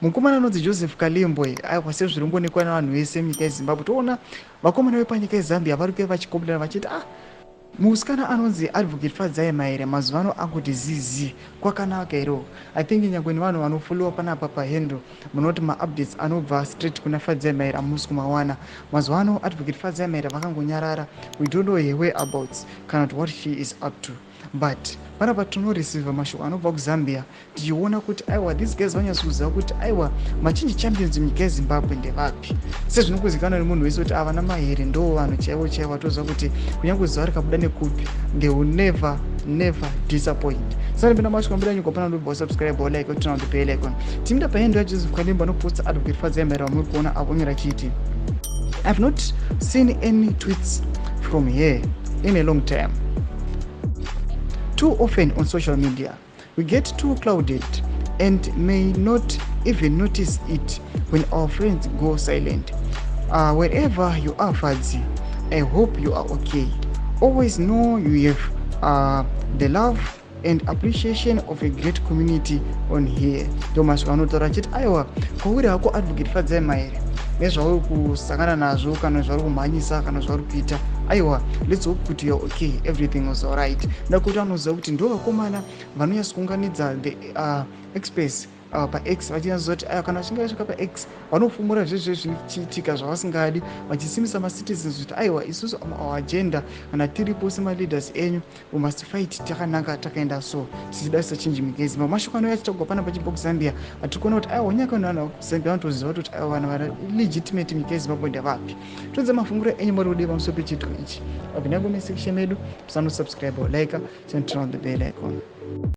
mukomana anonzi Joseph Kalimbwe aiwa sezviri kuonekwa navanhu vese munyika yeZimbabwe. Toona vakomana vepanyika yeZambia vari kuve vachikombelera vachiti musikana anonzi Advocate Fadzai Mahere mazuva ano akuti zizi kwakanaka ero. I think nyangwe nevanhu vanofollowa panapa pahendo munoti maupdates anobva straight kuna Fadzai Mahere amusi kumawana. Mazuva ano Advocate Fadzai Mahere vakangonyarara. We don't know her whereabouts kana kuti what she is up to, but panapa tinoreceiva mashoko anobva kuZambia tichiona kuti aiwa these guys vanyatsokuziva kuti aiwa machinji champions munyika yeZimbabwe ndevapi. Sezvinokuzikanwa nemunhu wese kuti avana Mahere ndo vanhu chaivo chaivo. Toziva kuti kunyange zuva rikabuda nekupi they will never disappoint. Saka ndipenda mashoko ambira nyuko pana ndobva subscribe or like kuti ndipele icon. Timida pahendo ya Joseph Kalimba noposta Advocate Fadzai Mahere wamuri kuona avonyera chiti. I've not seen any tweets from her in a long time. Too often on social media, we get too clouded and may not even notice it when our friends go silent. Wherever you are, Fadzi, I hope you are okay. Always know you have the love and appreciation of a great community on here. Thomas vanotaura chiti aiwa kwauri hako Advocate Fadzai Mahere nezvauri kusangana nazvo kana zvauri kumhanyisa kana zvauri kuita, aiwa let's hope kuti you're okay, everything was alright. Ndakuti anoziva kuti ndo vakomana vanonyatsokuunganidza the express paX vachinazoti kana vachinge vasvika paX vanofumura zvezve zvichiitika zvavasingadi vachisimisa macitizens kuti aiwa isusu our agenda kana tiripo semaleaders enyu we must fight takananga takaenda so tichida sechange munyika yeZimbabwe. Mashoko anouya tichagwa pana pachibva kuZambia atikuona kuti aiwa nyaka vanhu kuZambia vanotoziva kuti aiwa vanhu vari legitimate munyika yeZimbabwe ndevapi. Tonze mafunguro enyu muri kudiwa pamusoro pechitiko ichi. Wabva nagome section medu, musanosubscribe or like and turn on the bell icon.